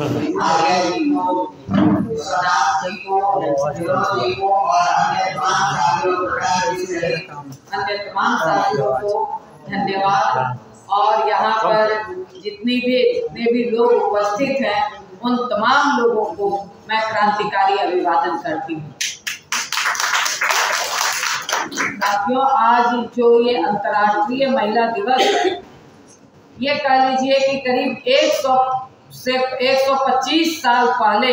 आगे जी को, सदाब जी को, हीरो जी को और अन्य तमाम साथियों को धन्यवाद। और यहाँ पर जितने भी लोग उपस्थित हैं उन तमाम लोगों को मैं क्रांतिकारी अभिवादन करती हूँ। साथियों, आज जो ये अंतर्राष्ट्रीय महिला दिवस है, ये कह लीजिए कि करीब 100 से 125 साल पहले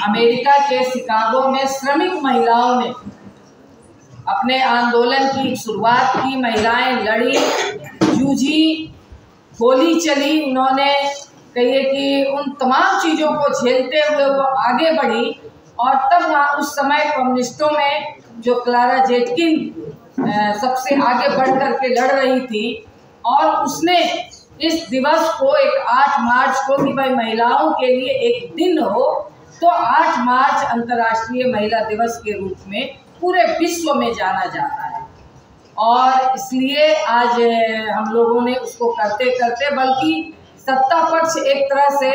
अमेरिका के शिकागो में श्रमिक महिलाओं ने अपने आंदोलन की शुरुआत की। महिलाएं लड़ी, जूझी, गोली चली, उन्होंने कहिए कि उन तमाम चीज़ों को झेलते हुए वो आगे बढ़ी। और तब वहाँ उस समय कम्युनिस्टों में जो क्लारा जेटकिन सबसे आगे बढ़ कर के लड़ रही थी, और उसने इस दिवस को एक 8 मार्च को कि भाई महिलाओं के लिए एक दिन हो, तो 8 मार्च अंतर्राष्ट्रीय महिला दिवस के रूप में पूरे विश्व में जाना जाता है। और इसलिए आज हम लोगों ने उसको करते करते, बल्कि सत्ता पक्ष एक तरह से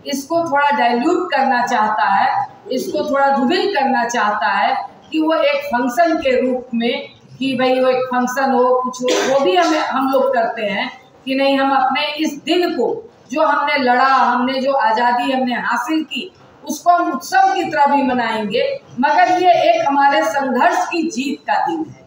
इसको थोड़ा डाइल्यूट करना चाहता है, इसको थोड़ा धुमिल करना चाहता है कि वो एक फंक्शन के रूप में, कि भाई वो एक फंक्शन हो, कुछ हो, वो भी हम लोग करते हैं कि नहीं, हम अपने इस दिन को जो हमने लड़ा, हमने जो आज़ादी हमने हासिल की, उसको हम उत्सव की तरह भी मनाएंगे, मगर ये एक हमारे संघर्ष की जीत का दिन है,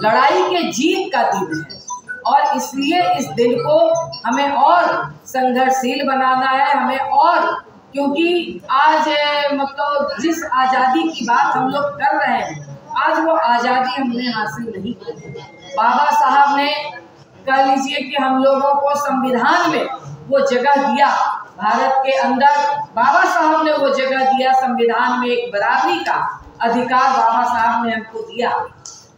लड़ाई के जीत का दिन है। और इसलिए इस दिन को हमें और संघर्षशील बनाना है, हमें और, क्योंकि आज मतलब जिस आज़ादी की बात हम लोग कर रहे हैं, आज वो आज़ादी हमने हासिल नहीं की। बाबा साहब ने कह लीजिए कि हम लोगों को संविधान में वो जगह दिया, भारत के अंदर बाबा साहब ने वो जगह दिया, संविधान में एक बराबरी का अधिकार बाबा साहब ने हमको दिया,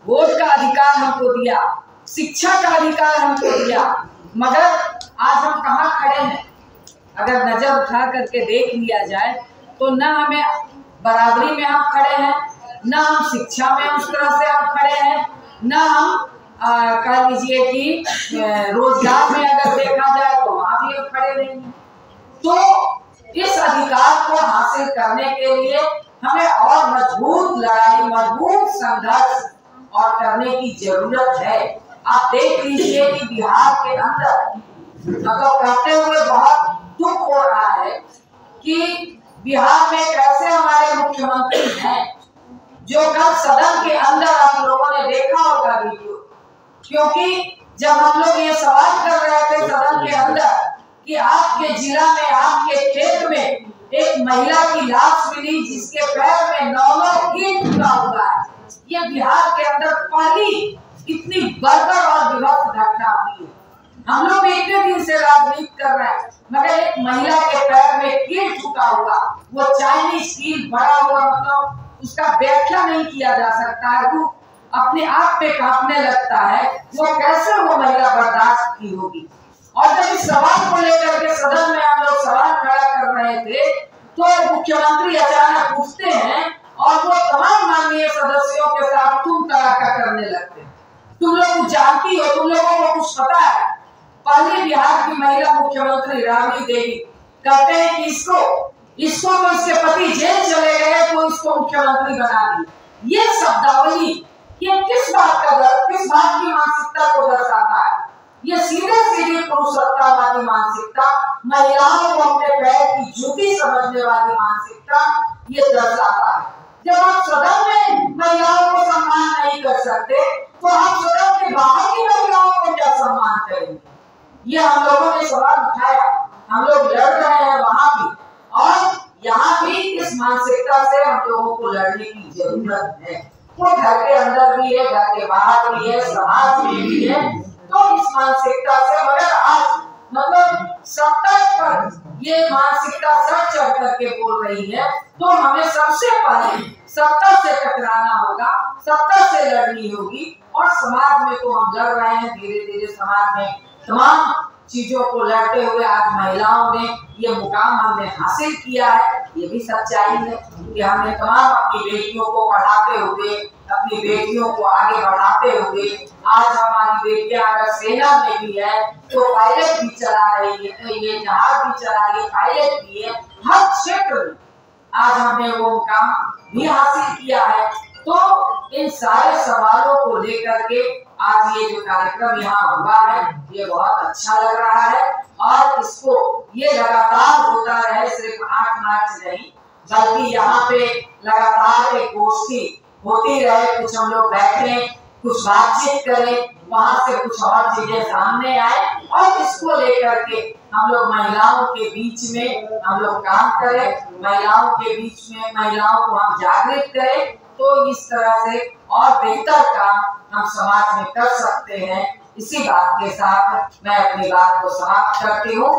वोट का अधिकार हमको दिया, शिक्षा का अधिकार हमको दिया। मगर आज हम कहाँ खड़े हैं? अगर नजर उठा करके देख लिया जाए तो न हमें बराबरी में हम खड़े हैं, न हम शिक्षा में उस तरह से हम खड़े हैं, न हम कह लीजिए कि रोजगार में अगर देखा जाए तो वहां भी हम खड़े नहीं हैं। तो इस अधिकार को हासिल करने के लिए हमें और मजबूत लड़ाई, मजबूत संघर्ष और करने की जरूरत है। आप देख लीजिए कि बिहार के अंदर मतलब कहते हुए बहुत दुख हो रहा है कि बिहार में कैसे हमारे मुख्यमंत्री हैं, जो कल सदन के अंदर आप लोगों ने देखा होगा वीडियो, क्योंकि जब हम लोग ये सवाल कर रहे थे सदन के अंदर कि आपके जिला में, आपके खेत में एक महिला की लाश मिली जिसके पैर में 9 ईंट टूटा हुआ है, ये बिहार के अंदर पहली इतनी बर्बर और विभत्स घटना हुई है। हम लोग इतने दिन से राजनीति कर रहे हैं, मगर एक महिला के पैर में कील टूटा हुआ, वो चाइनीज कील बड़ा हुआ, मतलब उसका व्याख्या नहीं किया जा सकता है, वो अपने आप पे कांपने लगता है, वो कैसे वो महिला बर्दाश्त की होगी। और जब इस सवाल को लेकर के सदन में हम लोग सवाल खड़ा कर रहे थे, तो मुख्यमंत्री अचानक पूछते हैं और वो तमाम माननीय सदस्यों के साथ तुम तड़ाका करने लगते हैं। तुम लोग जानती हो, तुम लोगों को कुछ पता है? पहले बिहार की महिला मुख्यमंत्री राबड़ी देवी कहते हैं कि इसको तो इसके पति जेल चले गए तो इसको मुख्यमंत्री बना दी। ये शब्दावली ये किस बात की मानसिकता को दर्शाता है? ये सीधे सीधे पुरुषत्ववादी मानसिकता, महिलाओं को अपने पैर की जूती समझने वाली मानसिकता ये दर्शाता है। जब आप सदन में महिलाओं को सम्मान नहीं कर सकते, तो आप सदन के बाहर की महिलाओं को क्या सम्मान करेंगे? ये हम लोगों ने सवाल उठाया, हम लोग लड़ रहे हैं वहां भी, और यहाँ भी इस मानसिकता से हम लोगों को लड़ने की जरूरत है। वो घर के अंदर भी है, घर के बाहर भी है, समाज में भी है। तो इस मानसिकता से, मगर आज मतलब सत्ता पर ये मानसिकता सर चढ़ करके बोल रही है, तो हमें सबसे पहले सत्ता से टकराना होगा, सत्ता से लड़नी होगी। और समाज में तो हम लड़ रहे हैं, धीरे धीरे समाज में तमाम चीजों को लड़ते हुए आज महिलाओं ने ये मुकाम हमने हासिल किया है। ये भी सच्चाई है कि हमने तमाम अपनी बेटियों को पढ़ाते हुए, अपनी बेटियों को आगे बढ़ाते हुए, आज हमारी बेटियां अगर सेना में भी है तो पायलट भी चला रही है, ये जहाज भी चला रही है, पायलट भी है। हर क्षेत्र में आज हमने वो मुकाम भी हासिल किया है। तो इन सारे सवालों को लेकर के आज ये जो कार्यक्रम यहाँ हुआ है ये बहुत अच्छा लग रहा है और इसको ये लगातार होता रहे, सिर्फ 8 मार्च नहीं बल्कि यहाँ पे लगातार एक गोष्ठी होती रहे, कुछ हम लोग बैठे, कुछ बातचीत करें, वहां से कुछ और चीजें सामने आए और इसको लेकर के हम लोग महिलाओं के बीच में हम लोग काम करें, महिलाओं के बीच में महिलाओं को हम जागृत करें। तो इस तरह से और बेहतर काम हम समाज में कर सकते हैं। इसी बात के साथ मैं अपनी बात को समाप्त करती हूँ।